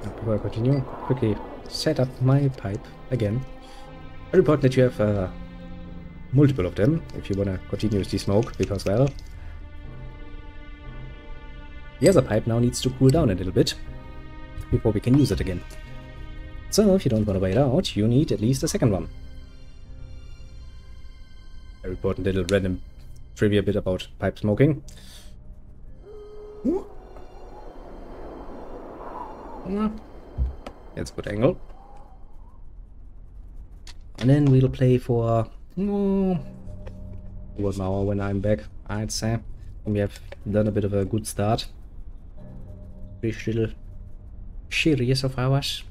Before I continue, quickly set up my pipe again. Very important that you have multiple of them if you want to continuously smoke, because, well, the other pipe now needs to cool down a little bit before we can use it again. So, if you don't want to wait out, you need at least a second one. Very important little random trivia bit about pipe smoking. That's a good angle. And then we'll play for 1 hour when I'm back, I'd say. We have done a bit of a good start. This little series of ours.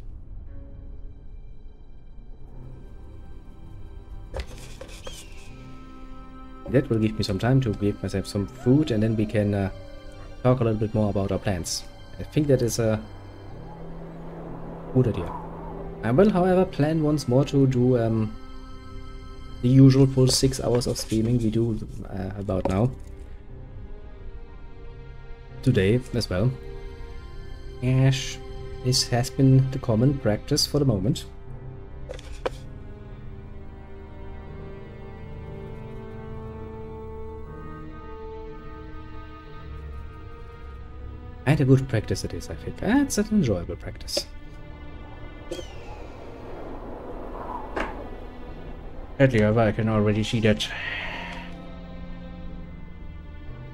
That will give me some time to give myself some food, and then we can talk a little bit more about our plans. I think that is a good idea. I will, however, plan once more to do the usual full 6 hours of streaming we do about now. Today as well. Yes, this has been the common practice for the moment. And a good practice it is, I think. It's an enjoyable practice. Sadly, however, I can already see that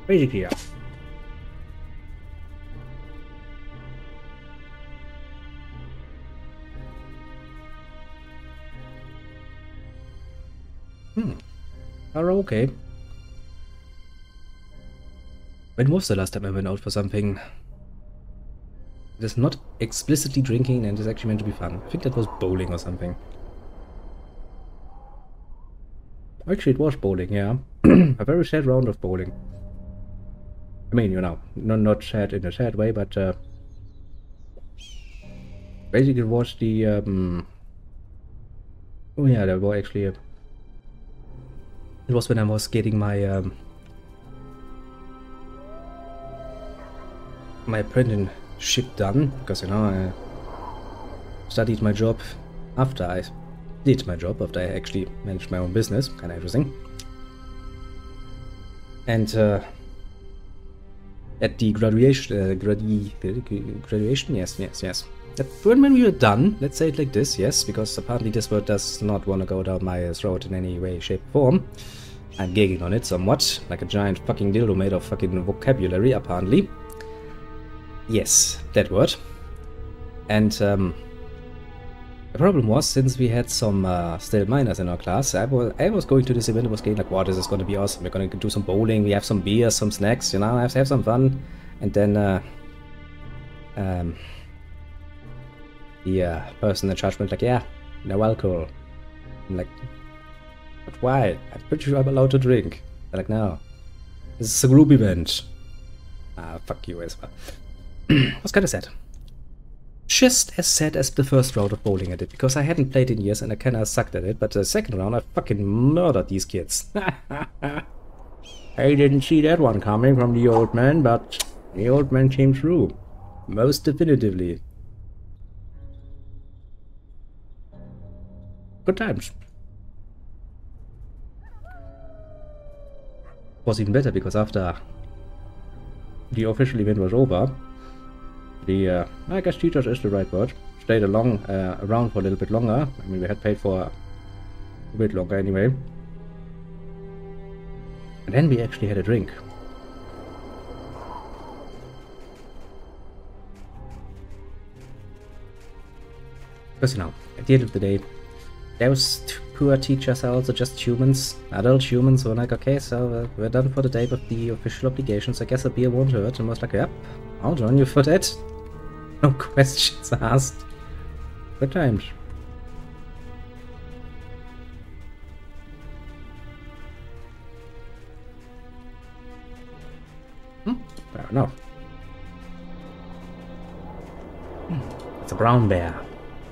basically, yeah. Are okay. When was the last time I went out for something that is not explicitly drinking and is actually meant to be fun? I think that was bowling or something. Actually, it was bowling, yeah. A very sad round of bowling. I mean, you know, not sad in a sad way, but basically it was the oh yeah, there were actually it was when I was getting my my apprenticeship done, because, you know, I studied my job after I did my job, after I actually managed my own business. Kind of interesting. And at the graduation, graduation, yes. That when we were done, let's say it like this, yes, because apparently this word does not want to go down my throat in any way, shape, or form. I'm gagging on it somewhat, like a giant fucking dildo made of fucking vocabulary, apparently. Yes, that word. And the problem was, since we had some still minors in our class, I was going to this event, I was getting like, wow, this is going to be awesome, we're going to do some bowling, we have some beer, some snacks, you know, have some fun. And then the person in charge went like, yeah, no alcohol. I'm like, but why? I'm pretty sure I'm allowed to drink. They're like, no, this is a group event. Ah, fuck you as well. I was kind of sad. Just as sad as the first round of bowling I did, because I hadn't played in years and I kind of sucked at it, but the second round I fucking murdered these kids. I didn't see that one coming from the old man, but the old man came through. Most definitively. Good times. Was even better because after the official event was over, the I guess teachers is the right word, stayed around for a little bit longer. I mean, we had paid for a bit longer anyway. And then we actually had a drink. Because, you know, at the end of the day, those poor teachers are also just humans, adult humans, who are like, okay, so we're done for the day with the official obligations, I guess a beer won't hurt. And I was like, yep, I'll join you for that. No questions asked. Good times. Fair enough. It's a brown bear.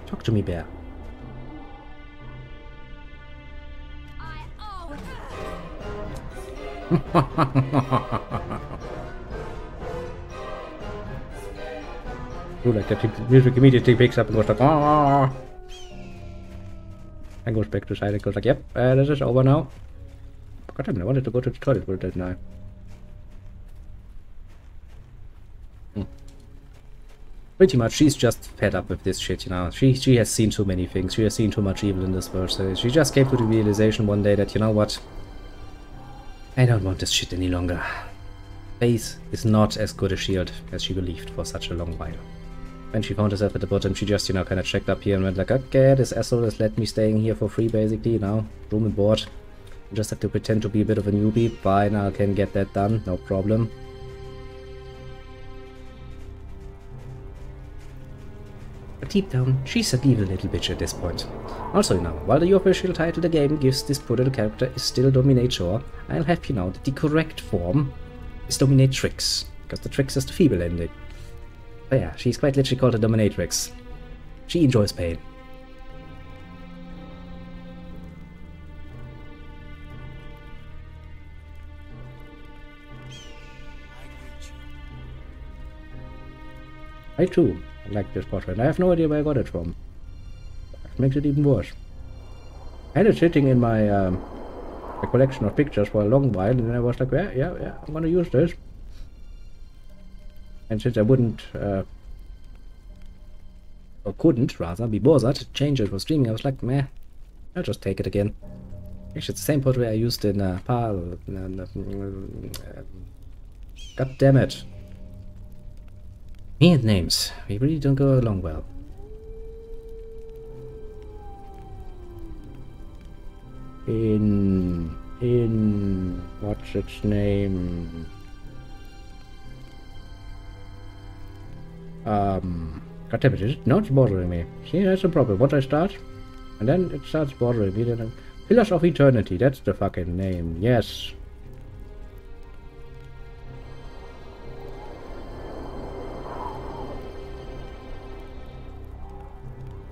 Talk to me, bear. Do like that, the music immediately picks up and goes like, ah, and goes back to side and goes like, yep, this is over now. God damn, I wanted to go to the toilet with that now. Pretty much, she's just fed up with this shit, you know. She has seen too many things. She has seen too much evil in this world. So she just came to the realization one day that, you know what? I don't want this shit any longer. Faith is not as good a shield as she believed for such a long while. When she found herself at the bottom, she just, you know, kind of checked up here and went like, okay, this asshole has let me staying here for free, basically, you know. Room and board. I just have to pretend to be a bit of a newbie. Fine, I can get that done. No problem. But deep down, she's an evil little bitch at this point. Also, you know, while the official title of the game gives this poor little character is still Dominator, I'll have you know that the correct form is Dominatrix, because the Trix is the feeble ending. But yeah, she's quite literally called a Dominatrix. She enjoys pain. I too like this portrait. I have no idea where I got it from. That makes it even worse. I had it sitting in my a collection of pictures for a long while, and then I was like, yeah, I'm gonna use this. And since I wouldn't, or couldn't rather, be bothered to change it for streaming, I was like, meh, I'll just take it again. Actually, it's the same portrait I used in PAL. God damn it. Me and names, we really don't go along well. In what's its name? God damn it, it's not bothering me. See, that's the problem. Once I start, and then it starts bothering me. Then Pillars of Eternity, that's the fucking name. Yes.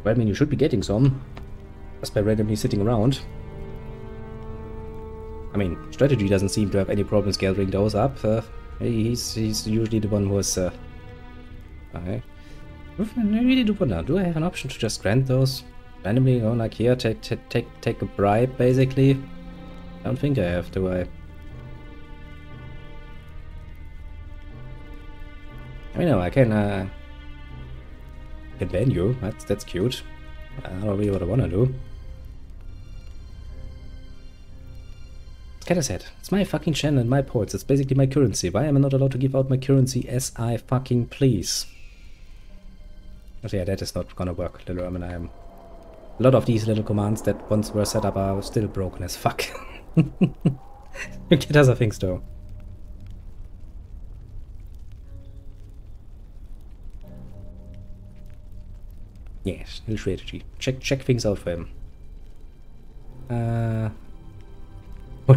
Well, I mean, you should be getting some, just by randomly sitting around. I mean, strategy doesn't seem to have any problems gathering those up. He's usually the one who's. Okay. I really do wonder. Do I have an option to just grant those randomly? You know, like here, take a bribe, basically. I don't think I have, do I? I mean, no, I can ban you. That's cute. I don't know really what I wanna do. It's kinda sad. It's my fucking channel and my ports. It's basically my currency. Why am I not allowed to give out my currency as I fucking please? But yeah, that is not gonna work, little Ermin. I am. A lot of these little commands that once were set up are still broken as fuck. You get other things though. Yes, little strategy. Check things out for him. Not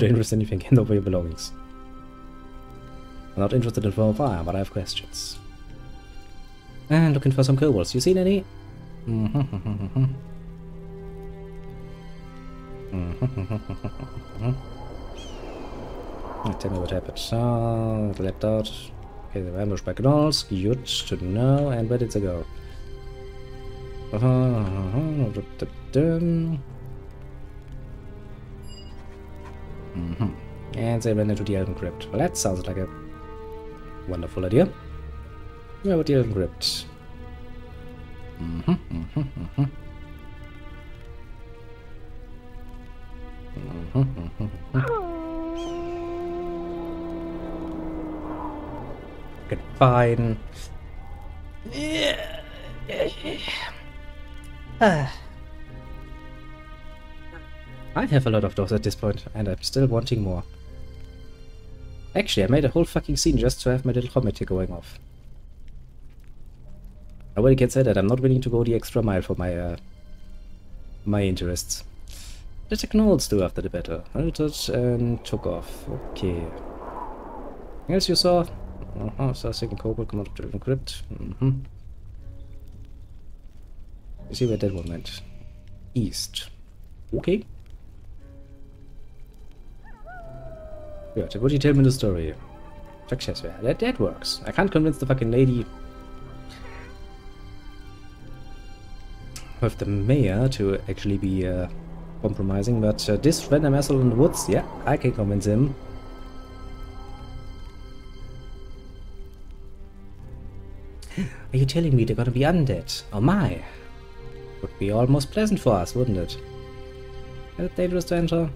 interested in anything, hand over your belongings. I'm not interested in throwing fire, but I have questions. And looking for some kobolds. You seen any? Tell me what happened. So, left out. Okay, they were ambushed by gnolls. Good to know. And where did they go? And they ran into the Elven Crypt. Well, that sounds like a wonderful idea. Where would the Elven Crypt? Okay, fine. I have a lot of those at this point, and I'm still wanting more. Actually, I made a whole fucking scene just to have my little comet here going off. Nobody can say that. I'm not willing to go the extra mile for my my interests. What did the gnolls do after the battle? Hunted and took off. Okay. Anything else you saw? Saw a second kobold come out of the crypt. You see where that one went. East. Okay. Good. What do you tell me the story? Success. That works. I can't convince the fucking lady. with the mayor to actually be compromising, but this random asshole in the woods, yeah, I can convince him. Are you telling me they're gonna be undead? Oh my! Would be almost pleasant for us, wouldn't it? Is it dangerous to enter?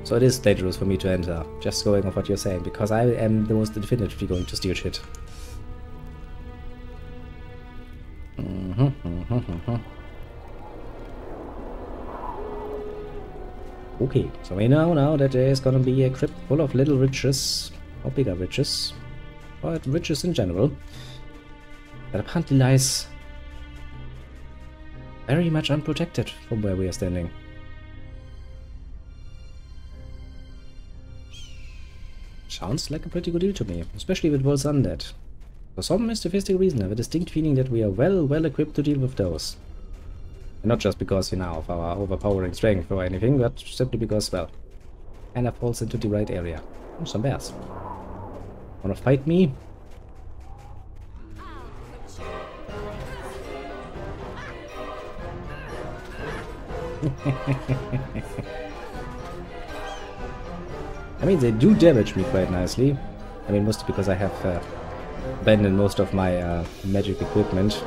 So it is dangerous for me to enter, just going off what you're saying, because I am the most definitively going to steal shit. Okay, so we know now that there is gonna be a crypt full of little riches, or bigger riches, or riches in general, that apparently lies very much unprotected from where we are standing. Sounds like a pretty good deal to me, especially if it was undead. For some mystical reason, I have a distinct feeling that we are well equipped to deal with those. And not just because, you know, of our overpowering strength or anything, but simply because, well, kinda falls into the right area. Oh, some bears. Wanna fight me? I mean, they do damage me quite nicely. I mean, mostly because I have abandoned most of my magic equipment.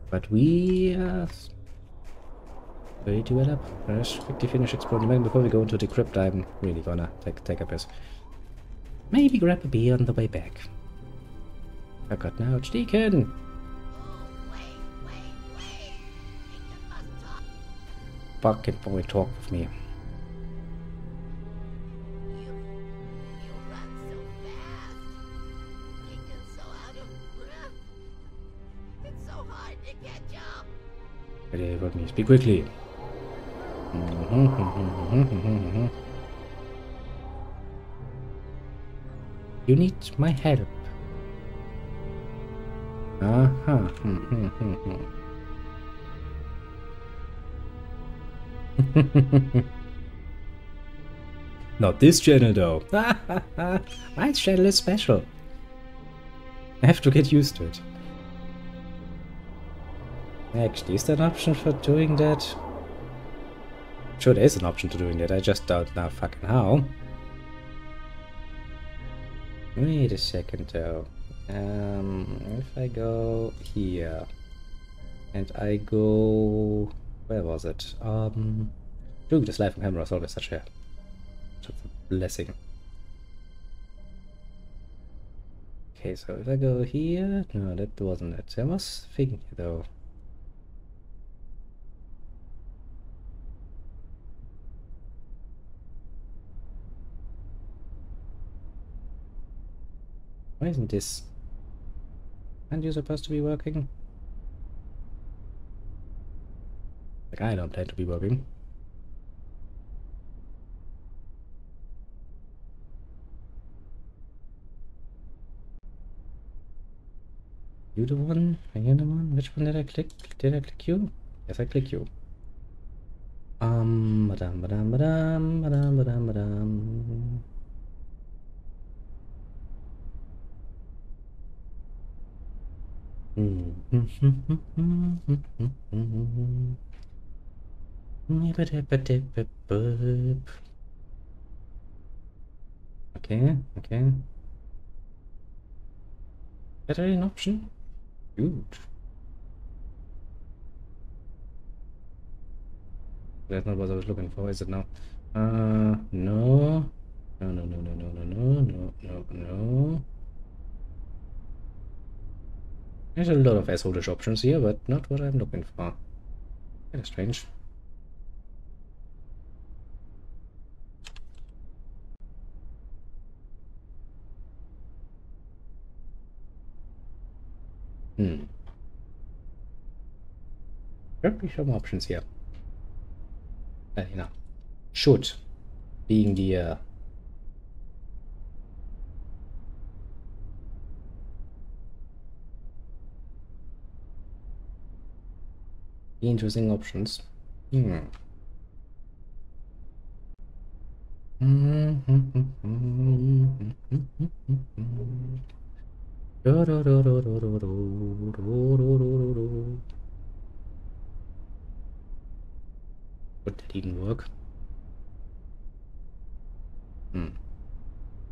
But we ready to get up. Let's quickly finish exploring before we go into the crypt. I'm really gonna take a piss. Maybe grab a beer on the way back. I got now, Deacon. Fucking boy, talk with me. You run so fast. Deacon's so out of breath. It's so hard to catch up. Ready with me, speak quickly. You need my help. Not this channel though. My channel is special. I have to get used to it. Actually, is there an option for doing that? Sure, there is an option to doing that. I just don't know fucking how. Wait a second though. If I go here and I go, where was it? Doing this live on camera is always such a blessing. Okay, so if I go here, no, that wasn't it. I was thinking though. Why isn't this? Aren't you supposed to be working? Like, I don't plan to be working. You the one? Are you the one? Which one did I click? Did I click you? Yes, I click you. Badam, badam, badam, badam, badam, badam. Okay, okay. Is that an option? Huge. That's not what I was looking for, is it now? No. No, no, no, no, no, no, no, no, no, no. There's a lot of asshole-ish options here, but not what I'm looking for. Kind of strange. There'll be some options here. You know, should being the interesting options. But that didn't work. Hmm.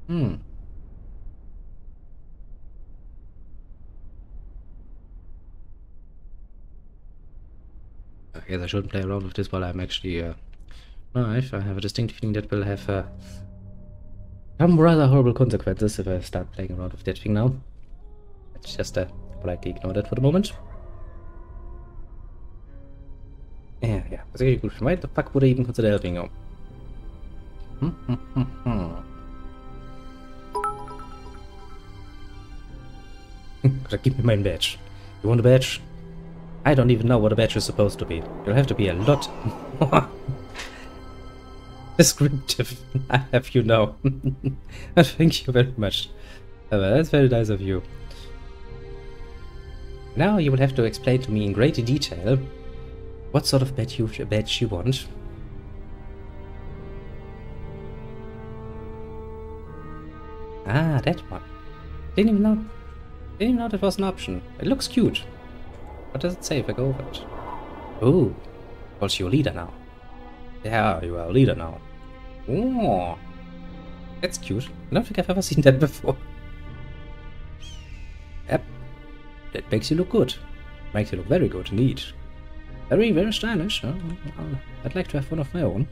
Hmm. I guess I shouldn't play around with this while I'm actually alive. I have a distinct feeling that will have some rather horrible consequences if I start playing around with that thing now. Let's just politely ignore that for the moment. Yeah, yeah. That's actually good. Why the fuck would I even consider helping you? Give me my badge. You want a badge? I don't even know what a badge is supposed to be. You'll have to be a lot more descriptive. I have you know. Thank you very much. That's very nice of you. Now you will have to explain to me in great detail what sort of badge you want. Ah, that one. Didn't even know that was an option. It looks cute. What does it say if I go over it? Oh, also your leader now. Yeah, you are a leader now. Oh, that's cute. I don't think I've ever seen that before. Yep, that makes you look good. Makes you look very good indeed. Very, very stylish. I'd like to have one of my own.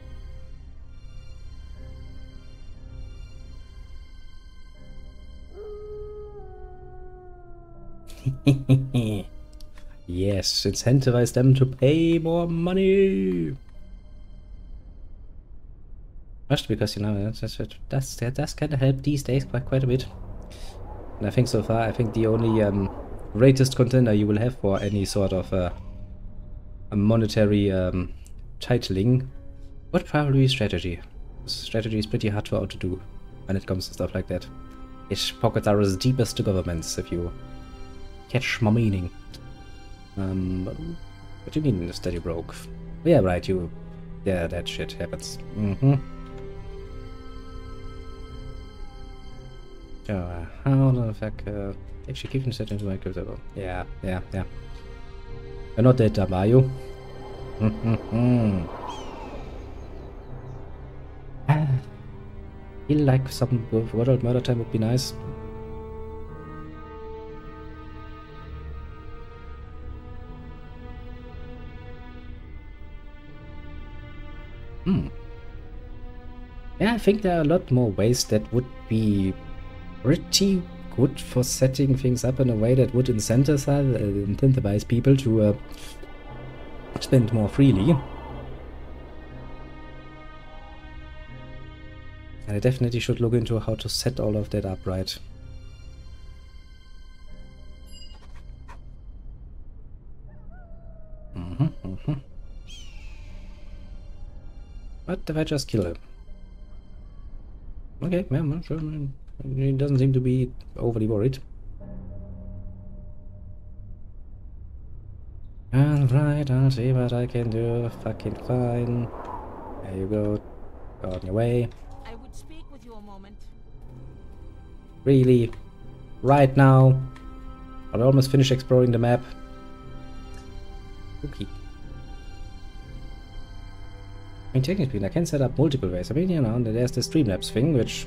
Yes, incentivize them to pay more money. Especially because, you know, that does kind of help these days quite a bit. And I think so far, I think the only greatest contender you will have for any sort of a monetary titling would probably be strategy. Strategy is pretty hard to do when it comes to stuff like that. Its pockets are as deep as the government's, if you catch my meaning. What do you mean steady broke? Yeah, right, you... Yeah, that shit happens. How the fuck, actually keeping set into my crypto. Yeah. You're not that dumb, are you? Feel like some world murder time would be nice. Yeah, I think there are a lot more ways that would be pretty good for setting things up in a way that would incentivize people to spend more freely. And I definitely should look into how to set all of that up right. What if I just kill him? Okay, yeah, well, sure. He doesn't seem to be overly worried. Alright, I'll see what I can do. Fucking fine. There you go. Go on your way. I would speak with you a moment. Really? Right now? I'll almost finish exploring the map. Okay. I mean, technically, I can set up multiple ways. I mean, you know, there's the Streamlabs thing, which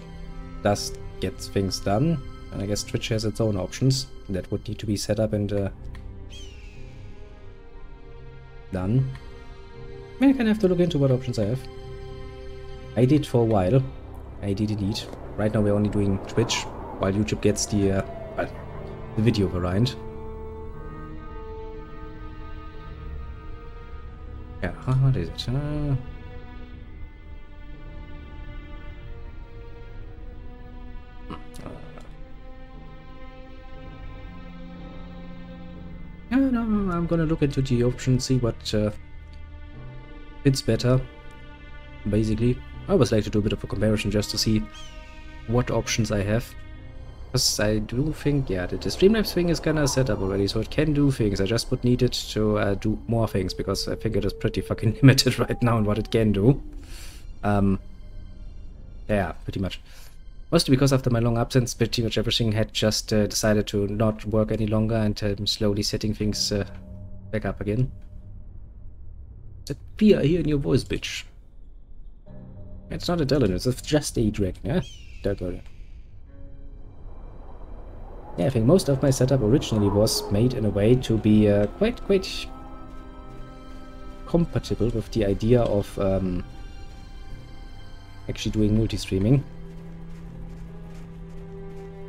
does get things done. And I guess Twitch has its own options that would need to be set up and done. I mean, I kind of have to look into what options I have. I did for a while. I did indeed. Right now we're only doing Twitch, while YouTube gets the video variant. Yeah, what is it? No, I'm gonna look into the options, see what fits better. Basically, I always like to do a bit of a comparison just to see what options I have. Because I do think, yeah, the Streamlabs thing is kinda set up already, so it can do things. I just would need it to do more things, because I think it is pretty fucking limited right now in what it can do. Yeah, pretty much. Mostly because after my long absence, pretty much everything had just decided to not work any longer, and I'm slowly setting things back up again. That fear here in your voice, bitch. It's not intelligence, it's just a dragon, yeah? Don't worry. Yeah, I think most of my setup originally was made in a way to be quite compatible with the idea of actually doing multi-streaming.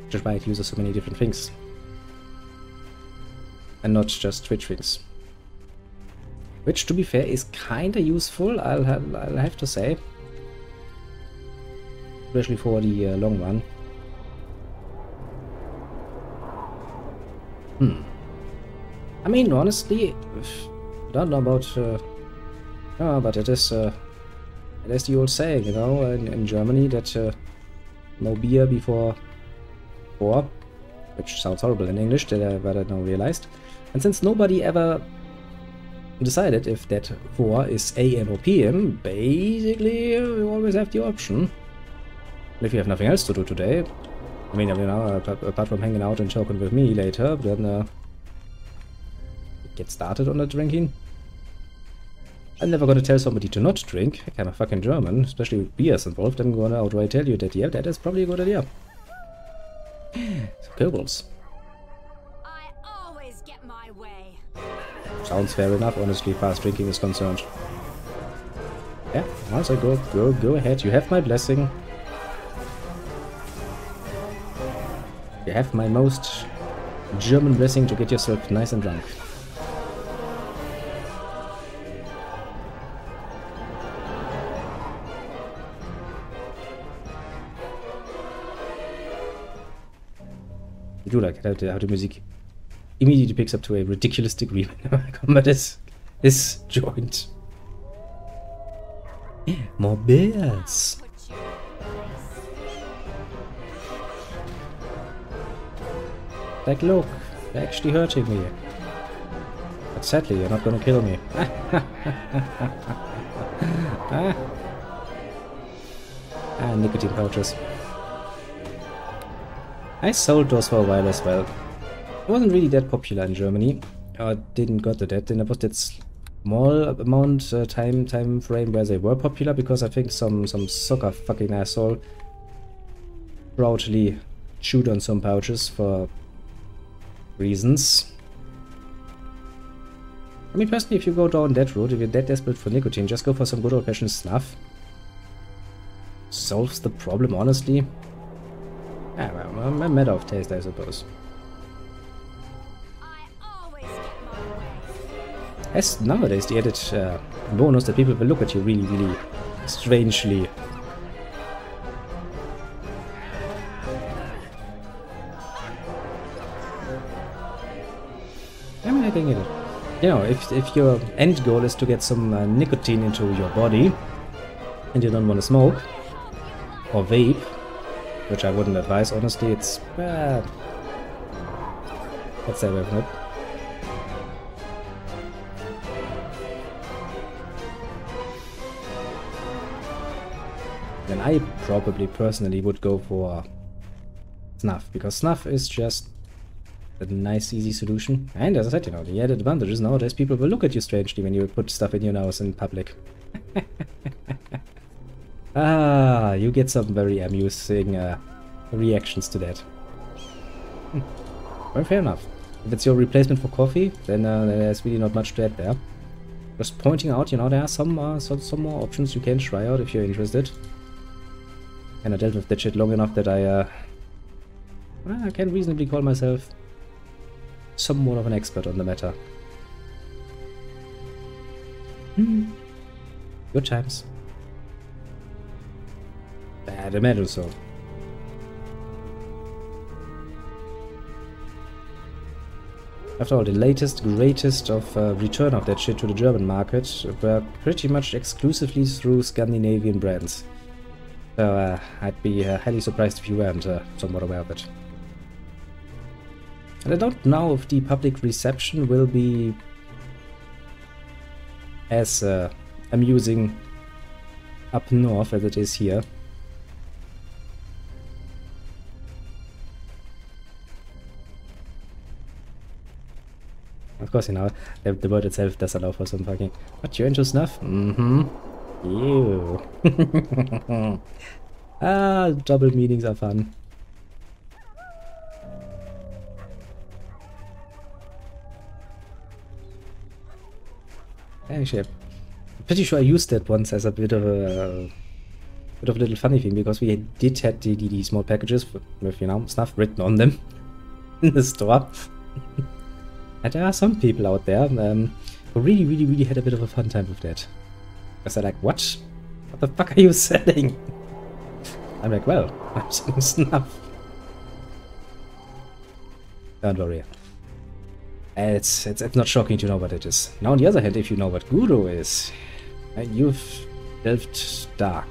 Which is why it uses so many different things. And not just Twitch things. Which, to be fair, is kinda useful, I'll have to say. Especially for the long run. I mean, honestly, I don't know about... no, but it is the old saying, you know, in Germany, that no beer before 4, which sounds horrible in English, but I now realized. And since nobody ever decided if that 4 is AM or PM, basically you always have the option. If you have nothing else to do today, I mean, you know, apart from hanging out and talking with me later, then get started on the drinking. I'm never gonna tell somebody to not drink. Heck, I'm a fucking German, especially with beers involved. I'm gonna outright tell you that, yeah, that is probably a good idea. So, Goebbels. I always get my way. Sounds fair enough, honestly, fast drinking is concerned. Yeah, once I go ahead. You have my blessing. You have my most German blessing to get yourself nice and drunk. I do like how the music immediately picks up to a ridiculous degree whenever I come at this joint. More bears. Like, look, they're actually hurting me. But sadly, you're not gonna kill me. Nicotine pouches. I sold those for a while as well. It wasn't really that popular in Germany. I didn't got to that. Then there was that small amount time frame where they were popular, because I think some soccer fucking asshole proudly chewed on some pouches for reasons. I mean, personally, if you go down that route, if you're that desperate for nicotine, just go for some good old-fashioned snuff. Solves the problem, honestly. Yeah, well, a matter of taste, I suppose. As nowadays, the added bonus that people will look at you really strangely. I mean, I can get it. You know, if your end goal is to get some nicotine into your body, and you don't want to smoke, or vape, which I wouldn't advise, honestly, it's... let's stay away from it. Then I probably personally would go for snuff, because snuff is just a nice, easy solution. And as I said, you know, the added advantage is nowadays people will look at you strangely when you put stuff in your nose in public. Ah, you get some very amusing reactions to that. Well, fair enough. If it's your replacement for coffee, then there's really not much to add there. Just pointing out, you know, there are some more options you can try out if you're interested. And I dealt with that shit long enough that I can reasonably call myself somewhat of an expert on the matter. Good times. Bad imagine so. After all, the latest, greatest of return of that shit to the German market were pretty much exclusively through Scandinavian brands. So I'd be highly surprised if you weren't somewhat aware of it. And I don't know if the public reception will be as amusing up north as it is here. Of course, you know, the word itself does allow for some fucking... What, you're into snuff? Mm-hmm. Ew. Ah, double meanings are fun. Actually, I'm pretty sure I used that once as a bit of a little funny thing, because we did have the small packages with, you know, stuff written on them in the store. And there are some people out there who really had a bit of a fun time with that. Because they're like, what? What the fuck are you selling? I'm like, well, I'm selling snuff. Don't worry. It's not shocking to know what it is. Now, on the other hand, if you know what Guru is, you've delved dark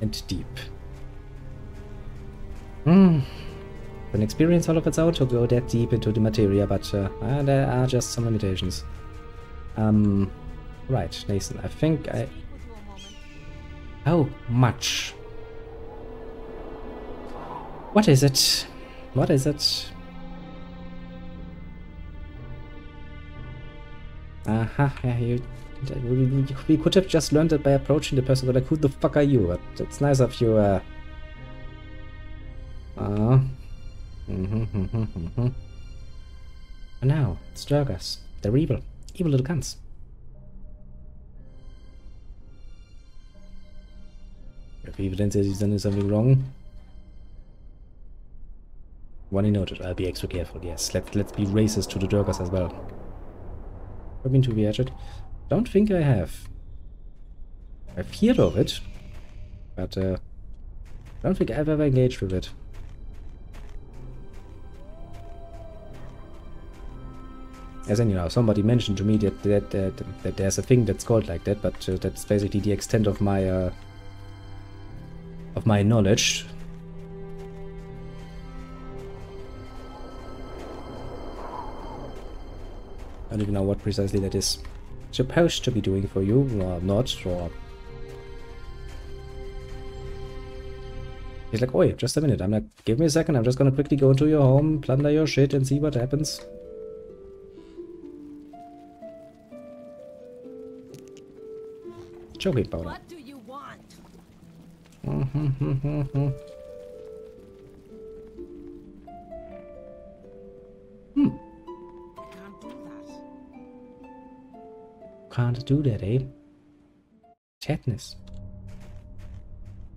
and deep. An experience all of its own to go that deep into the materia, but there are just some limitations. Right, Nathan, I think I... How much? What is it? What is it? Aha, yeah, we could have just learned it by approaching the person, but like, who the fuck are you? But it's nice of you, And now, it's Durgas. They're evil. Evil little cunts. If evidence is he's done something wrong. One noted, I'll be extra careful, yes. Let's be racist to the Durgas as well. I've been to the Hatchet. Don't think I have. I've heard of it, but I don't think I've ever engaged with it. As in, you know, somebody mentioned to me that there's a thing that's called like that, but that's basically the extent of my knowledge. I don't even know what precisely that is supposed to be doing for you, or not, or... He's like, oi, just a minute. I'm like, give me a second, I'm just gonna quickly go into your home, plunder your shit, and see what happens. Choking powder. What do you want? Can't do that, eh? Sadness.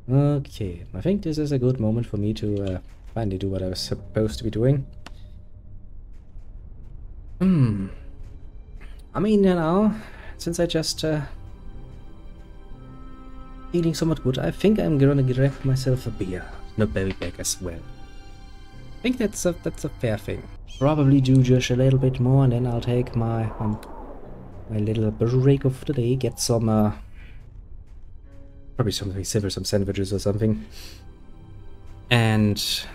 Okay, I think this is a good moment for me to finally do what I was supposed to be doing. I mean, you know, since I just feeling somewhat good, I think I'm gonna grab myself a beer, not berry bag as well. I think that's a fair thing. Probably do just a little bit more, and then I'll take my my little break of the day, get some probably something simple, some sandwiches or something, and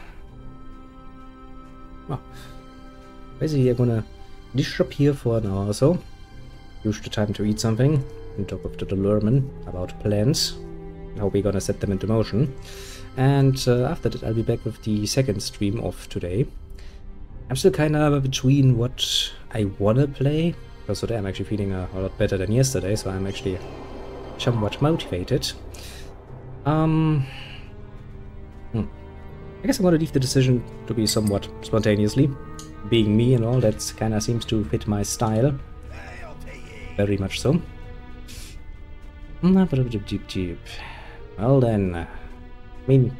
well, basically I'm gonna disappear for an hour or so, use the time to eat something, and talk with the Lurman about plans, how we're gonna set them into motion, and after that I'll be back with the second stream of today. I'm still kind of between what I wanna play, because today I'm actually feeling a lot better than yesterday, so I'm actually somewhat motivated. I guess I'm gonna leave the decision to be somewhat spontaneously, being me and all. That kind of seems to fit my style, very much so. Well then, I mean,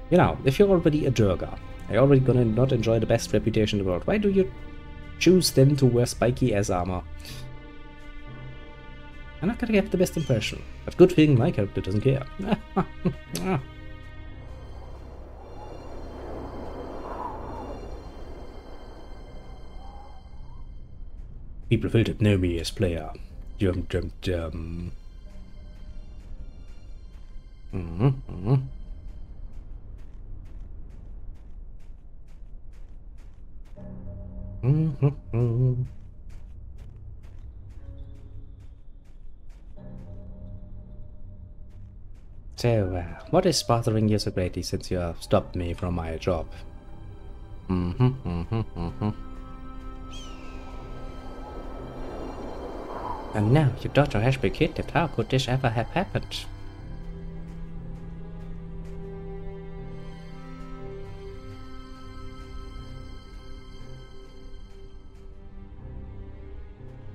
you know, if you're already a Durga, you're already gonna not enjoy the best reputation in the world. Why do you choose then to wear spiky ass armor? I'm not gonna get the best impression, but good thing my character doesn't care. People filtered know me as player. Dum. So, what is bothering you so greatly since you have stopped me from my job? And now your daughter has been kidnapped. How could this ever have happened?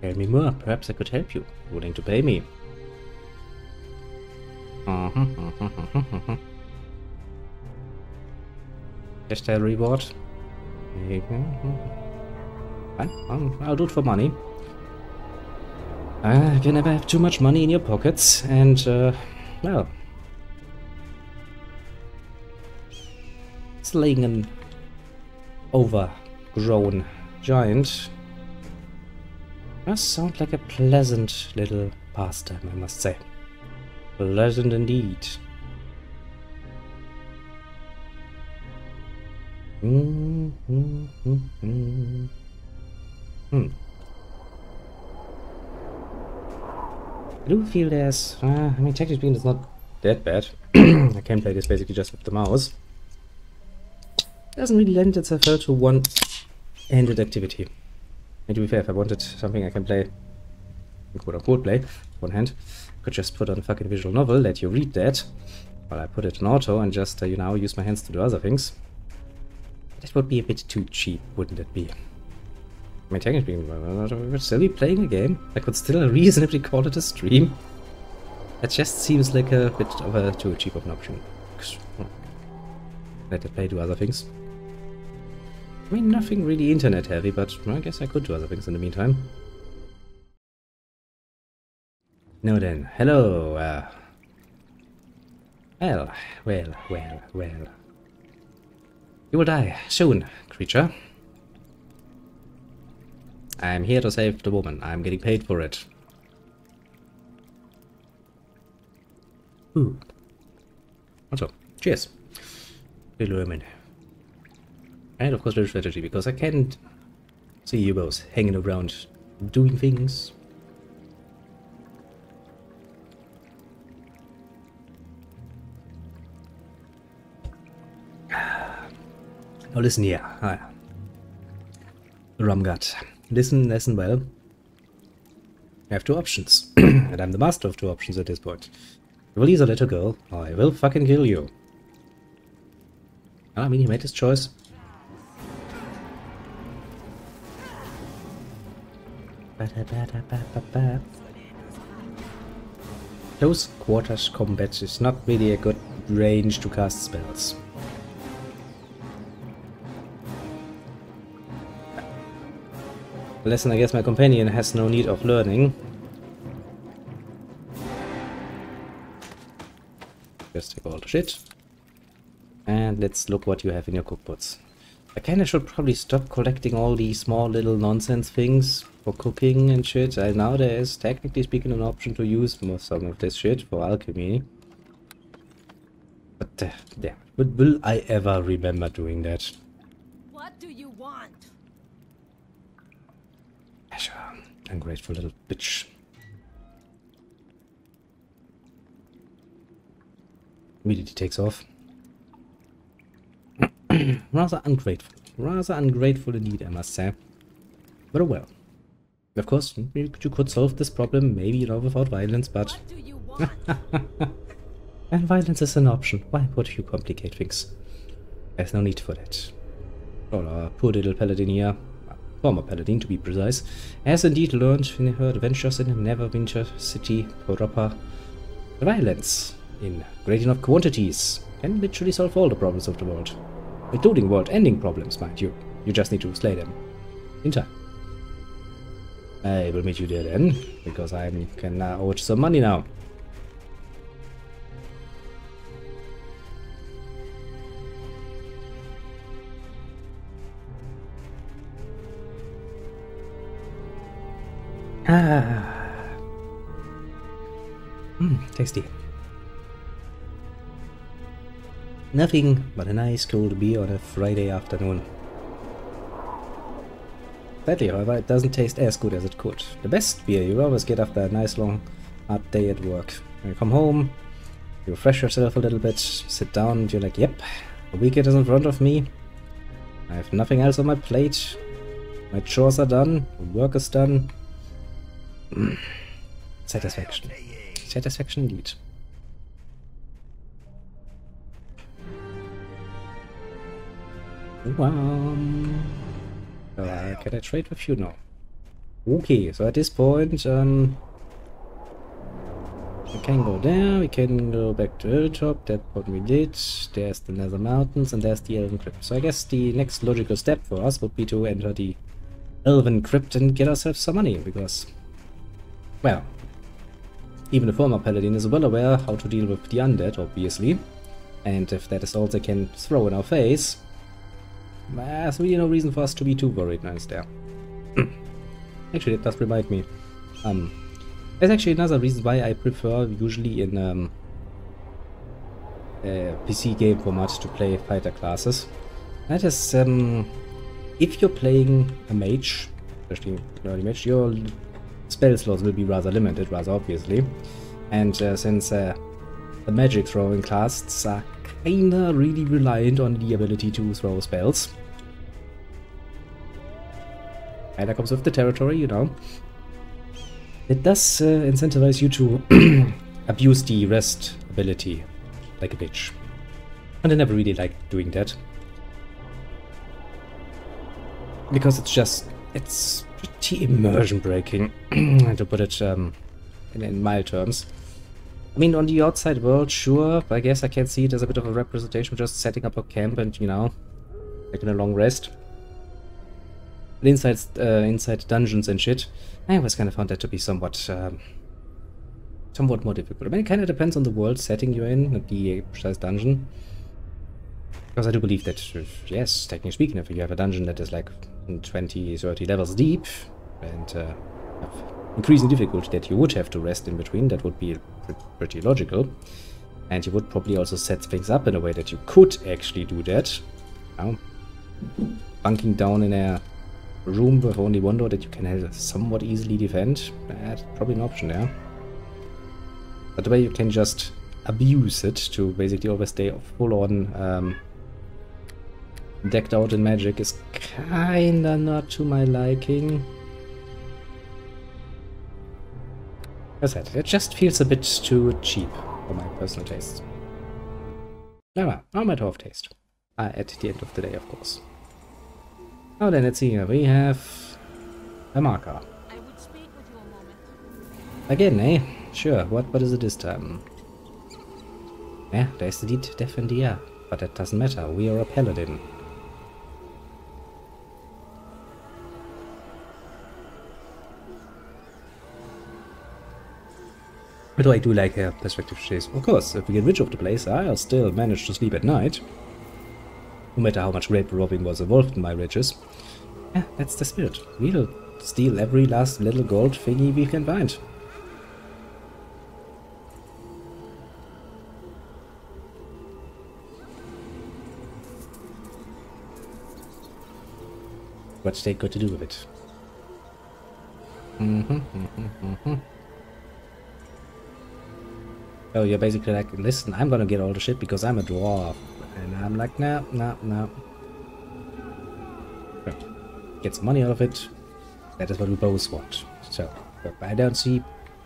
Tell me more. Perhaps I could help you. Willing to pay me. Just a reward. Fine, I'll do it for money. You can never have too much money in your pockets, and, well... slaying an overgrown giant does sound like a pleasant little pastime, I must say. Pleasant indeed. I do feel there's... I mean, technically speaking, it's not that bad. I can play this basically just with the mouse. Doesn't really lend itself well to one-handed activity. And to be fair, if I wanted something I can play, quote-unquote play, one hand, I could just put on a fucking visual novel, let you read that, while I put it in auto and just, you know, use my hands to do other things. That would be a bit too cheap, wouldn't it be? I mean, technically, we're still be playing a game. I could still reasonably call it a stream. It just seems like a bit of a too cheap of an option. Let it play do other things. I mean, nothing really internet heavy, but I guess I could do other things in the meantime. Now then, hello. Well. You will die soon, creature. I'm here to save the woman. I'm getting paid for it. Ooh. Also, cheers. Little women. And of course little strategy, because I can't see you both hanging around doing things. Now listen here. Rumgut. Listen well. I have two options. And I'm the master of two options at this point. You will either let her go, or I will fucking kill you. I mean, he made his choice. Close quarters combat is not really a good range to cast spells. A lesson I guess my companion has no need of learning. Just take all the shit. And let's look what you have in your cookbooks. I kinda should probably stop collecting all these small little nonsense things for cooking and shit. Now there is, technically speaking, an option to use some of this shit for alchemy. But, yeah. But will I ever remember doing that? What do you want? Sure. Ungrateful little bitch. Immediately takes off. Rather ungrateful indeed, I must say. But oh well. Of course, you could solve this problem, maybe, you know, without violence, but... What do you want? And violence is an option. Why would you complicate things? There's no need for that. Well, our poor little paladin here, former paladin to be precise, has indeed learned in her adventures in Neverwinter City proper. Violence, in great enough quantities, can literally solve all the problems of the world. Including world-ending problems, mind you. You just need to slay them. In time. I will meet you there then, because I can owe some money now. Tasty. Nothing but a nice cold beer on a Friday afternoon. Sadly, however, it doesn't taste as good as it could. The best beer you always get after a nice long hard day at work. When you come home, you refresh yourself a little bit, sit down, and you're like, yep, the weekend is in front of me. I have nothing else on my plate. My chores are done, work is done. Satisfaction. Satisfaction indeed. Can I trade with you? No. Okay, so at this point, we can go there, we can go back to Hilltop, that's what we did. There's the Nether Mountains, and there's the Elven Crypt. So I guess the next logical step for us would be to enter the Elven Crypt and get ourselves some money, because, well, even the former Paladin is well aware how to deal with the undead, obviously. And if that is all they can throw in our face, there's really no reason for us to be too worried nice there. Actually, it does remind me. There's actually another reason why I prefer usually in a PC game format to play fighter classes. That is, if you're playing a mage, especially an early mage, your spell slots will be rather limited, rather obviously. And since the magic throwing classes are kinda really reliant on the ability to throw spells. Kinda comes with the territory, you know. It does incentivize you to abuse the rest ability like a bitch. And I never really liked doing that. Because it's pretty immersion breaking, to put it in mild terms. I mean, on the outside world, sure, I guess I can see it as a bit of a representation, just setting up a camp and, you know, taking a long rest. But inside dungeons and shit, I always kind of found that to be somewhat more difficult. I mean, it kind of depends on the world setting you're in, the precise dungeon. Because I do believe that, yes, technically speaking, if you have a dungeon that is like 20, 30 levels deep, and have increasing difficulty that you would have to rest in between, that would be pretty logical. And you would probably also set things up in a way that you could actually do that. You know, bunking down in a room with only one door that you can somewhat easily defend, that's probably an option there. But the way you can just abuse it to basically always stay full on decked out in magic is kinda not to my liking. As I said, it just feels a bit too cheap for my personal taste. Now, how might have taste? At the end of the day, of course. Now then, let's see here. We have a marker. I would speak with you a moment. Again, eh? Sure. What is it this time? Yeah, there's indeed death in the air. But that doesn't matter. We are a paladin. But I do like a perspective chase. Of course, if we get rid of the place, I'll still manage to sleep at night. No matter how much grape robbing was involved in my riches. Yeah, that's the spirit. We'll steal every last little gold thingy we can find. What's they got to do with it? Oh, you're basically like, listen, I'm gonna get all the shit because I'm a dwarf. And I'm like, no. Get some money out of it. That is what we both want. So, I don't see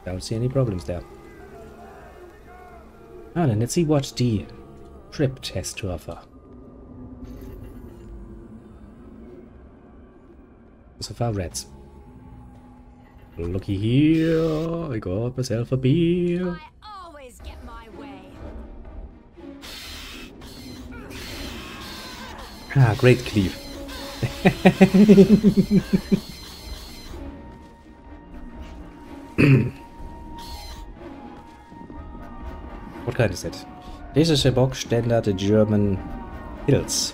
any problems there. Now then, let's see what the crypt has to offer. So far, rats. Looky here, I got myself a beer. I always get my way. Ah, great cleave. What kind is it? This is a box standard German hills.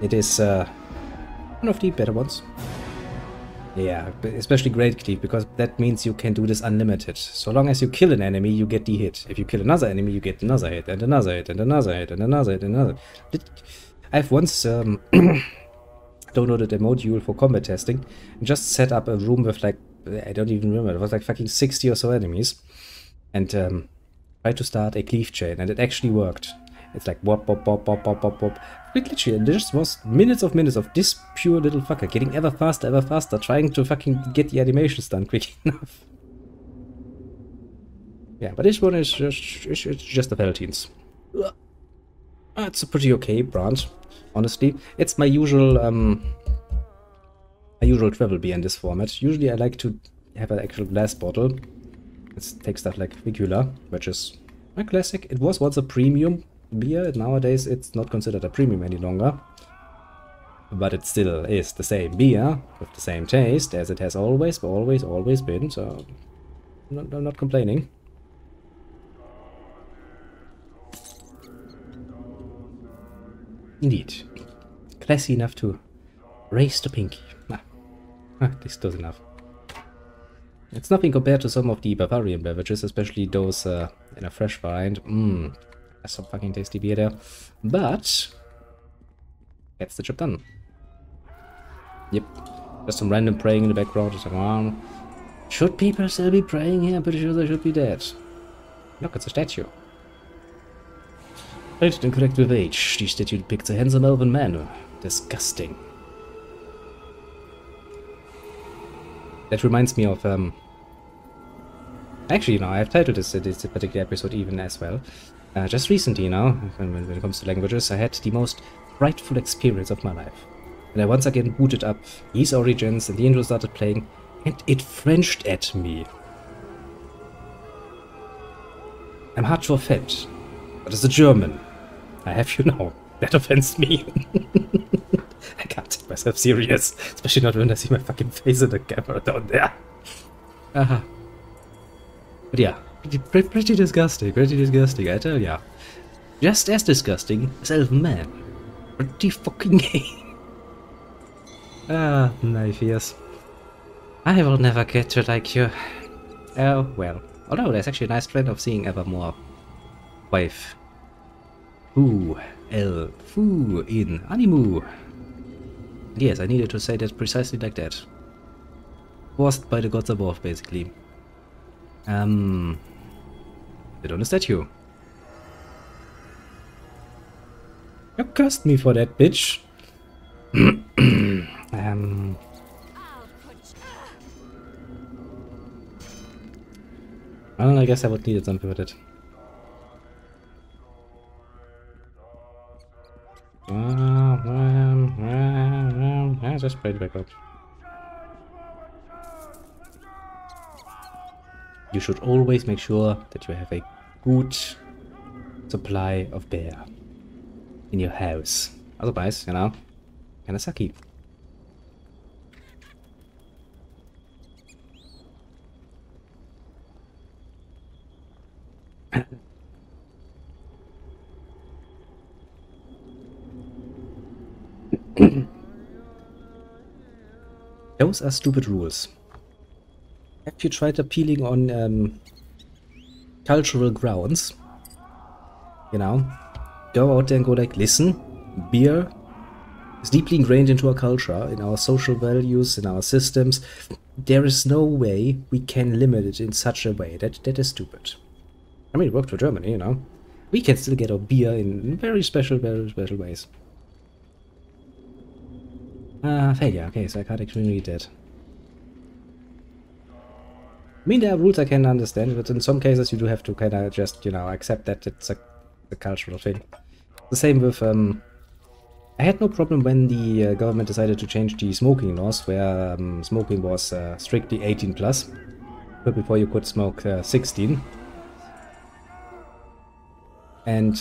It is one of the better ones. Yeah, especially great cleave, because that means you can do this unlimited. So long as you kill an enemy, you get the hit. If you kill another enemy, you get another hit, and another hit, and another hit, and another hit, and another. I've once downloaded a module for combat testing and just set up a room with like, I don't even remember, it was like fucking 60 or so enemies. And tried to start a cleave chain, and it actually worked. It's like wop, wop, wop, wop, wop, wop, wop. Literally, and there just was minutes of this pure little fucker getting ever faster, trying to fucking get the animations done quick enough. Yeah, but this one is just the Palatines. It's a pretty okay brand, honestly. It's my usual travel beer in this format. Usually I like to have an actual glass bottle. Let's take stuff like Vicula, which is a classic. It was once a premium beer. Nowadays it's not considered a premium any longer. But it still is the same beer, with the same taste, as it has always been, so I'm not complaining. Indeed. Classy enough to raise the pinky. This does enough. It's nothing compared to some of the Bavarian beverages, especially those in a fresh variant. That's some fucking tasty beer there. But gets the job done. Yep. Just some random praying in the background. It's like, should people still be praying here? I'm pretty sure they should be dead. Look, it's a statue. Rated and correct with age. The statue depicts a handsome elven man. Disgusting. That reminds me of, actually, you know, I've titled this particular episode even as well. Just recently, you know, when it comes to languages, I had the most frightful experience of my life. And I once again booted up Ys Origins, and the intro started playing, and it Frenched at me. I'm hard to offend, but as a German, I have you know, that offends me. I can't take myself serious, especially not when I see my fucking face in the camera down there. But yeah, pretty disgusting, I tell ya. Just as disgusting as Elven Man. Pretty fucking gay. Knife, yes. I will never get to like you. Oh, well. Although there's actually a nice trend of seeing ever more wife. Who, el, fu, in, animu. Yes, I needed to say that precisely like that. Forced by the gods above, basically. Sit on a statue. You cursed me for that, bitch. Well, I guess I would need something with it. Just play it back up. You should always make sure that you have a good supply of beer in your house. Otherwise, you know, kinda sucky. Those are stupid rules. Have you tried appealing on cultural grounds? You know, go out there and go like, listen, beer is deeply ingrained into our culture, in our social values, in our systems. There is no way we can limit it in such a way. That is stupid. I mean, it worked for Germany, you know. We can still get our beer in very special ways. Failure. Okay, so I can't actually read that. I mean, there are rules I can understand, but in some cases you do have to kind of just, you know, accept that it's a cultural thing. The same with, I had no problem when the government decided to change the smoking laws, where smoking was strictly 18 plus, but before you could smoke 16. And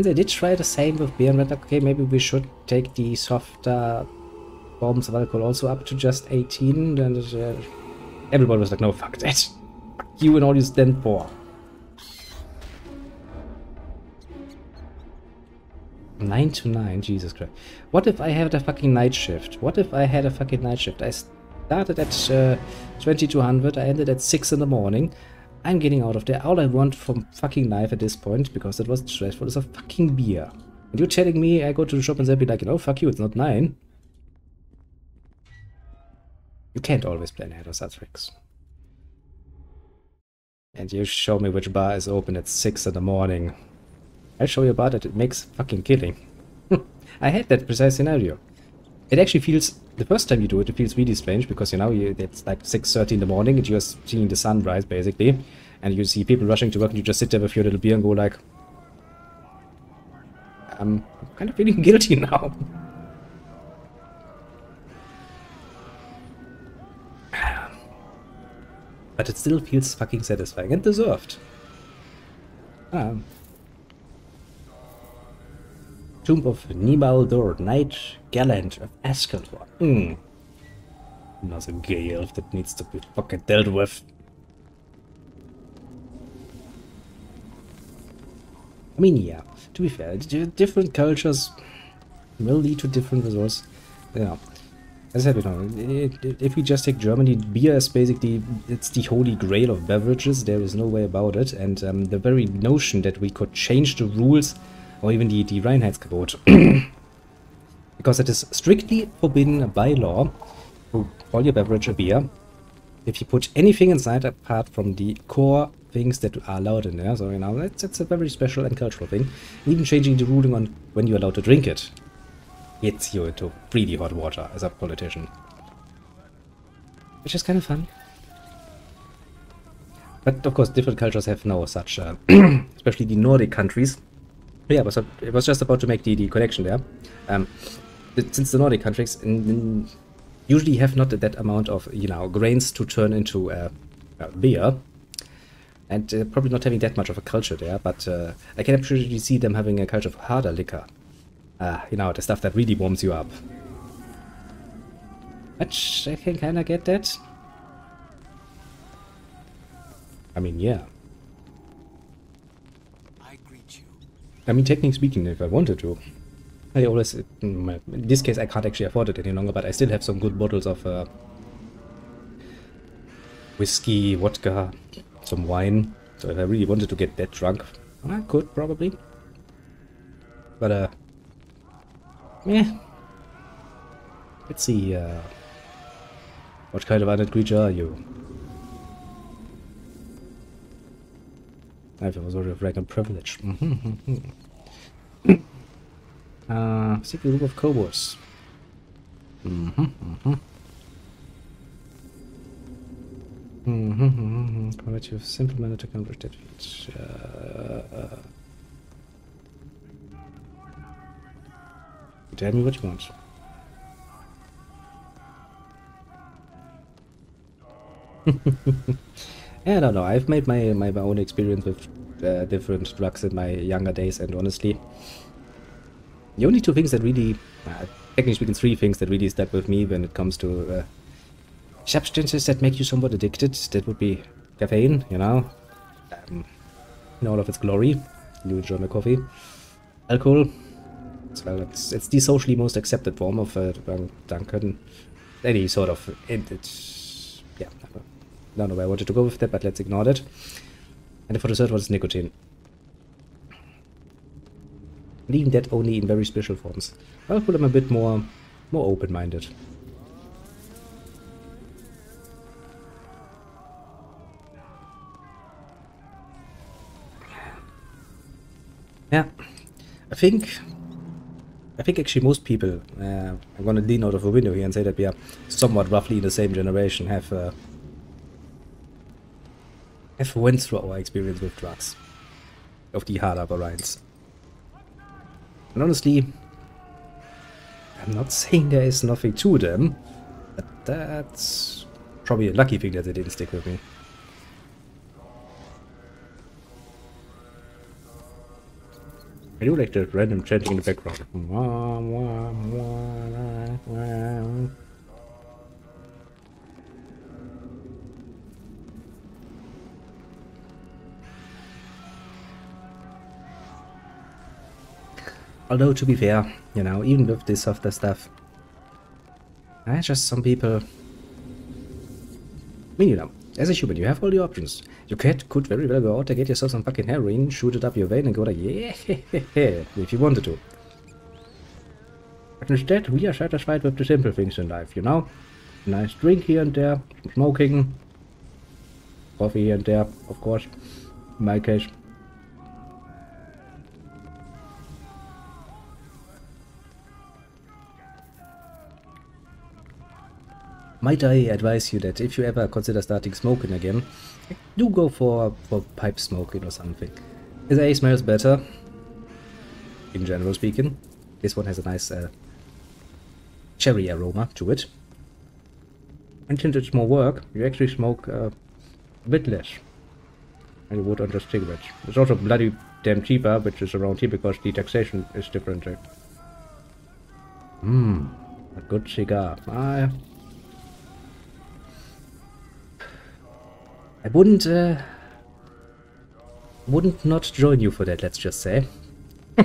they did try the same with beer, and went like, okay, maybe we should take the softer forms of alcohol also up to just 18, and everybody was like, no, fuck that. Fuck you and all you stand for. 9 to 9, Jesus Christ. What if I had a fucking night shift? I started at 2200, I ended at 6 in the morning. I'm getting out of there. All I want from fucking life at this point, because it was stressful, is a fucking beer. And you're telling me I go to the shop and they'll be like, you know, fuck you, it's not 9. You can't always plan ahead of such tricks. And you show me which bar is open at 6 in the morning. I'll show you a bar that it makes fucking killing. I had that precise scenario. It actually feels, the first time you do it, it feels really strange because, you know, it's like 6:30 in the morning and you're seeing the sunrise, basically. And you see people rushing to work and you just sit there with your little beer and go like, I'm kind of feeling guilty now. But it still feels fucking satisfying and deserved. Tomb of Neverwinter Nights, Gallant of Askeltor. Another gay elf that needs to be fucking dealt with. I mean, yeah, to be fair, different cultures will lead to different results. Yeah. As I said, you know, if we just take Germany, beer is basically, it's the holy grail of beverages. There is no way about it. And the very notion that we could change the rules, or even the Reinheitsgebot, because it is strictly forbidden by law to call your beverage a beer if you put anything inside apart from the core things that are allowed in there. So, you know, it's a very special and cultural thing. Even changing the ruling on when you're allowed to drink it gets you into really hot water as a politician. Which is kind of fun. But of course, different cultures have no such, especially the Nordic countries. Yeah, it was just about to make the connection there. Since the Nordic countries usually have not that amount of, you know, grains to turn into beer, and probably not having that much of a culture there, but I can absolutely see them having a culture of harder liquor. You know, the stuff that really warms you up. Which I can kinda get that. I mean, yeah. I greet you. I mean, technically speaking, if I wanted to. I always, in this case, I can't actually afford it any longer, but I still have some good bottles of whiskey, vodka, some wine. So if I really wanted to get that drunk, I could probably. But yeah. Let's see. What kind of undead creature are you? I have a sort of rank and privilege. Secret group of kobolds. Quality of simple manner to accomplish that feat. Tell me what you want. I don't know. I've made my own experience with different drugs in my younger days, and honestly, the only two things that really, technically speaking, three things that really stuck with me when it comes to substances that make you somewhat addicted, that would be caffeine, you know, in all of its glory. You enjoy my coffee. Alcohol. Well, it's the socially most accepted form of Duncan. Any sort of yeah, I don't know where I wanted to go with that, but let's ignore that. And for the third one is nicotine. And even that only in very special forms. Alcohol, I'm a bit more open-minded. Yeah, I think actually most people, I'm gonna lean out of a window here and say that we are somewhat roughly in the same generation, have went through our experience with drugs, of the harder variants. And honestly, I'm not saying there is nothing to them, but that's probably a lucky thing that they didn't stick with me. I do like the random chanting in the background. Although, to be fair, you know, even with this softer stuff, just some people... I mean, you know, as a human, you have all the options. You could very well go out and get yourself some fucking heroin, shoot it up your vein and go like, yeah, if you wanted to. But instead, we are satisfied with the simple things in life, you know? Nice drink here and there, smoking, coffee here and there, of course, in my case. Might I advise you that if you ever consider starting smoking again, do go for pipe smoking or something. His A smells better, in general speaking. This one has a nice cherry aroma to it. And since it's more work, you actually smoke a bit less than you would on just cigarettes. It's also bloody damn cheaper, which is around here because the taxation is different. A good cigar. I wouldn't not join you for that, let's just say. I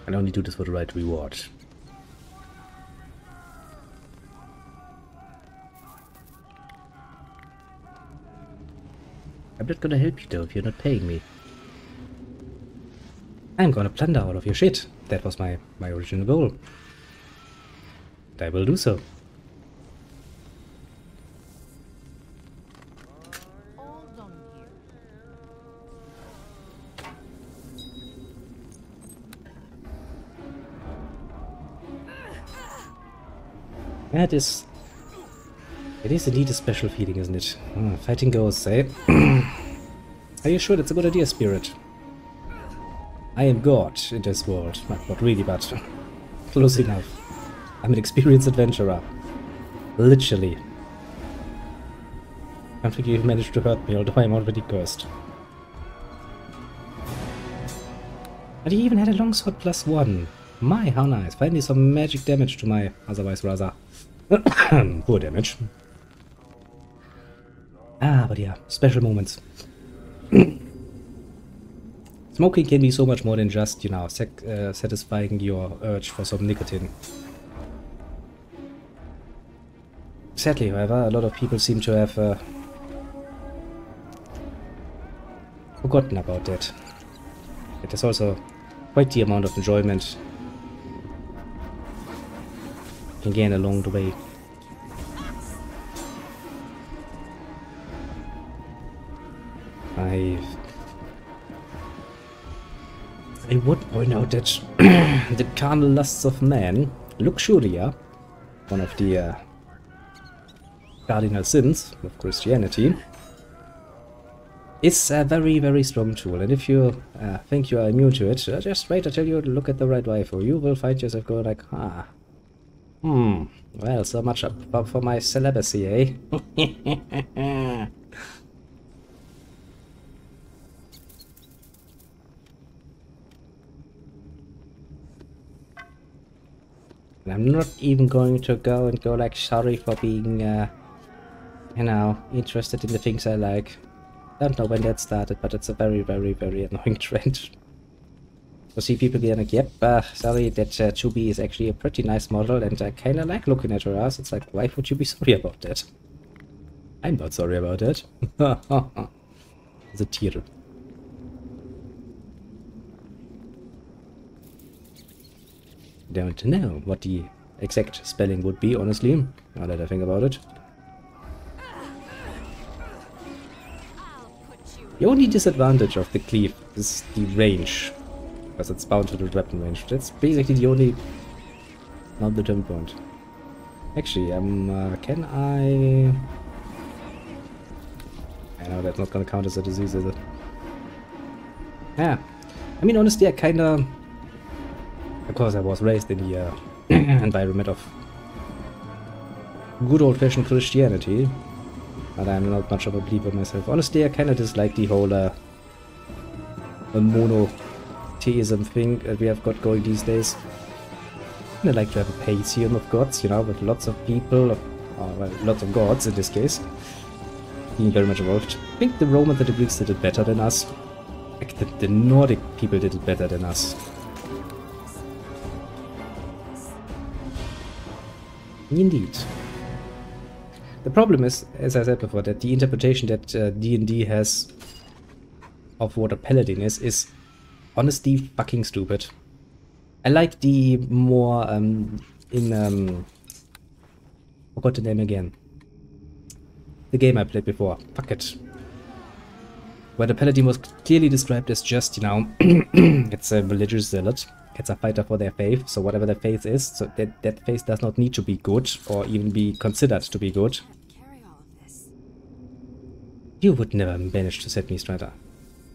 only do this for the right reward. I'm not gonna help you though if you're not paying me. I'm gonna plunder all of your shit. That was my original goal. And I will do so. It is indeed a special feeling, isn't it? Fighting ghosts, eh? Are you sure that's a good idea, Spirit? I am God in this world. Not really, but close enough. I'm an experienced adventurer. Literally. I don't think you've managed to hurt me, although I'm already cursed. And he even had a longsword +1. My, how nice. Finally some magic damage to my otherwise rather poor damage. But yeah, special moments. Smoking can be so much more than just, you know, satisfying your urge for some nicotine. Sadly, however, a lot of people seem to have forgotten about that. It is also quite the amount of enjoyment you can gain along the way. I would point out that the carnal lusts of man, luxuria, one of the cardinal sins of Christianity, is a very, very strong tool. And if you think you are immune to it, just wait until you look at the right waifu. You will find yourself going like, well, so much for my celibacy, eh? And I'm not even going to go like, sorry for being, you know, interested in the things I like. Don't know when that started, but it's a very, very, very annoying trend. To see people getting like, yep, sorry, that 2B is actually a pretty nice model, and I kinda like looking at her ass. It's like, why would you be sorry about that? I'm not sorry about that. The tear. Don't know what the exact spelling would be, honestly, now that I think about it. The only disadvantage of the cleave is the range, because it's bound to the weapon range. That's basically the only non-determined point. Actually, can I know that's not gonna count as a disease, is it? Yeah. I mean, honestly, I kinda... Of course, I was raised in the environment of good old-fashioned Christianity, but I'm not much of a believer myself. Honestly, I kind of dislike the whole monotheism thing that we have got going these days. I like to have a pantheon of gods, you know, with lots of people, well, lots of gods in this case, being very much involved. I think the Romans and the Greeks did it better than us. Like the Nordic people did it better than us. Indeed. The problem is, as I said before, that the interpretation that D&D has of what a paladin is honestly fucking stupid. I like the more, forgot the name again. the game I played before. Fuck it. Where the paladin was clearly described as just, you know, it's a religious zealot. It's a fighter for their faith, so whatever their faith is, so that faith does not need to be good, or even be considered to be good. You would never manage to set me straight up.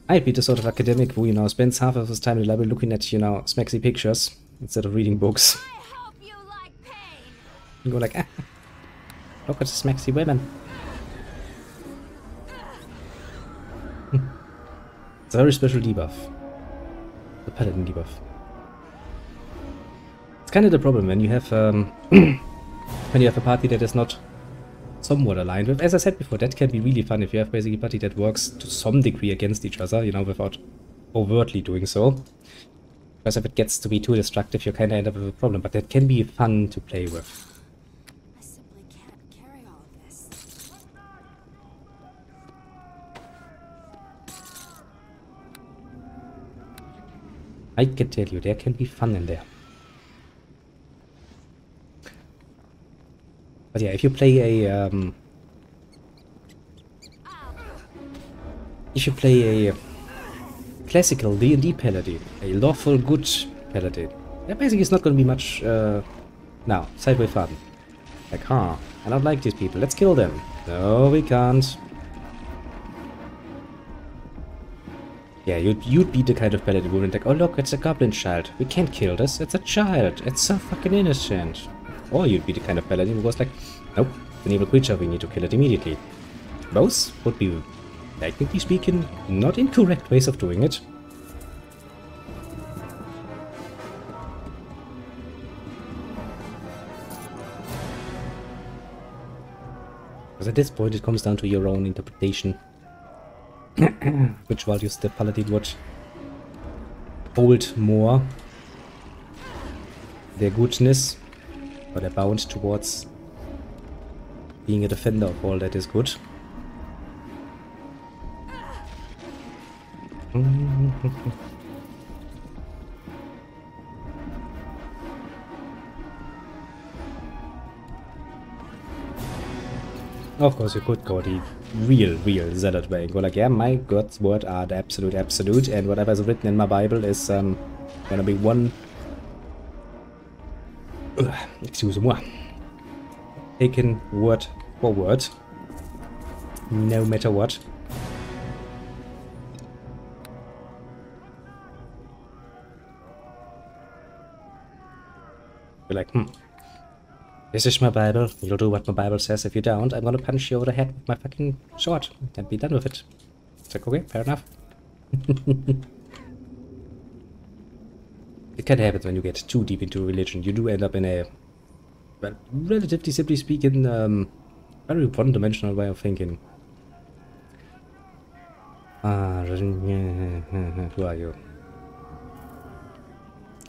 I'd be the sort of academic who, you know, spends half of his time in the library looking at, you know, smexy pictures, instead of reading books. I hope you like pain. You go like, ah, look at the smexy women. It's a very special debuff. The paladin debuff. It's kind of the problem when you have when you have a party that is not somewhat aligned with. As I said before, that can be really fun if you have basically a party that works to some degree against each other, you know, without overtly doing so. Because if it gets to be too destructive, you kind of end up with a problem. But that can be fun to play with. I simply can't carry all of this. I can tell you, there can be fun in there. But yeah, if you play a classical D&D paladin, a lawful good paladin, that basically is not going to be much now sideway fun. Like, huh, I don't like these people, let's kill them. No, we can't. Yeah, you'd be the kind of paladin who would be like, oh look, it's a goblin child. We can't kill this, it's a child. It's so fucking innocent. Or you'd be the kind of paladin who was like, nope, it's an evil creature, we need to kill it immediately. Both would be, technically speaking, not incorrect ways of doing it. Because at this point it comes down to your own interpretation. Which values the paladin would hold more. Their goodness, or their bound towards being a defender of all that is good. Of course, you could go the real zealot way and go like, yeah, my God's word are the absolute, and whatever is written in my Bible is gonna be one. Excuse-moi. Taken word for word, no matter what. You're like, this is my Bible, you'll do what my Bible says. If you don't, I'm gonna punch you over the head with my fucking sword and be done with it. It's like, okay, fair enough. It kind of happens when you get too deep into religion. You do end up in a, well, relatively simply speaking, very one-dimensional way of thinking. Who are you?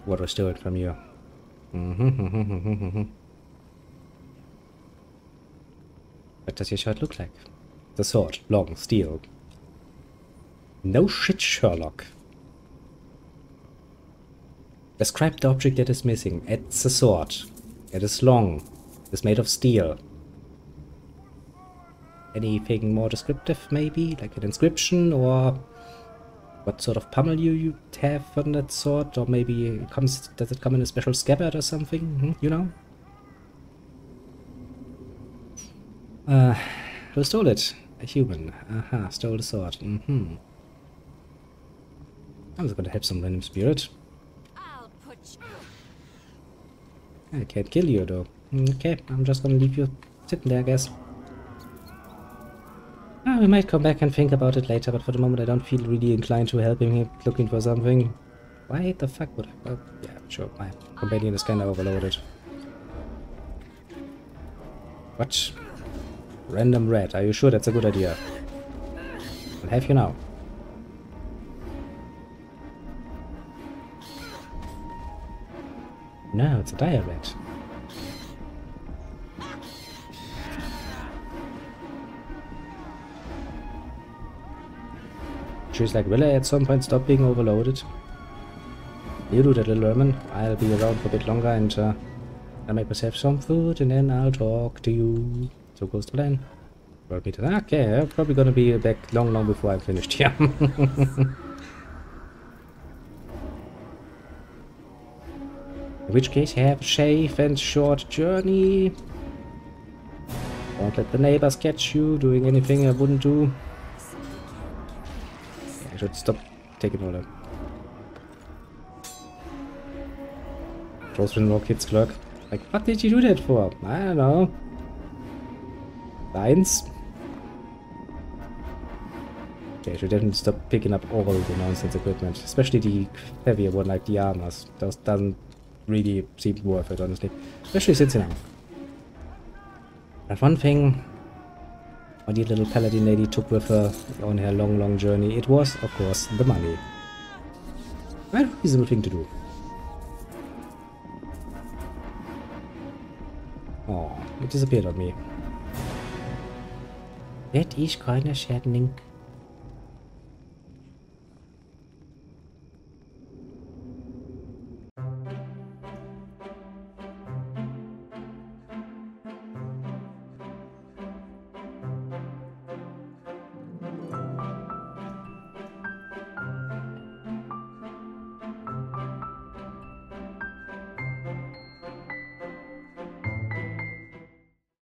What was stolen from you? What does your shirt look like? The sword, long, steel. No shit, Sherlock. Describe the object that is missing. It's a sword. It is long. It is made of steel. Anything more descriptive, maybe? Like an inscription, or what sort of pummel you have on that sword? Or maybe it comes, does it come in a special scabbard or something? You know? Who stole it? A human. Aha, stole the sword. I'm just gonna help some random spirit. I can't kill you though. Okay, I'm just gonna leave you sitting there, I guess. We might come back and think about it later, but for the moment I don't feel really inclined to helping him looking for something. Why the fuck would I? Oh, yeah, sure, my companion is kinda overloaded. What? Random rat, are you sure that's a good idea? I'll have you now. No, it's a dire rat. She's like, will I at some point stop being overloaded? You do that, little Ermin. I'll be around for a bit longer and I'll make myself some food and then I'll talk to you. So goes the plan. Okay, I'm probably gonna be back long before I'm finished here. In which case, have a safe and short journey. Don't let the neighbors catch you doing anything I wouldn't do. I should stop taking all that. Close friend kids clerk. Like, what did you do that for? I don't know. Lines? Okay, I should definitely stop picking up all the nonsense equipment. Especially the heavier one like the armors. Those doesn't really seem worth it, honestly. Especially since, you know. But one thing my dear little paladin lady took with her on her long journey, it was, of course, the money. A reasonable thing to do. Oh, it disappeared on me. That is kinda saddening.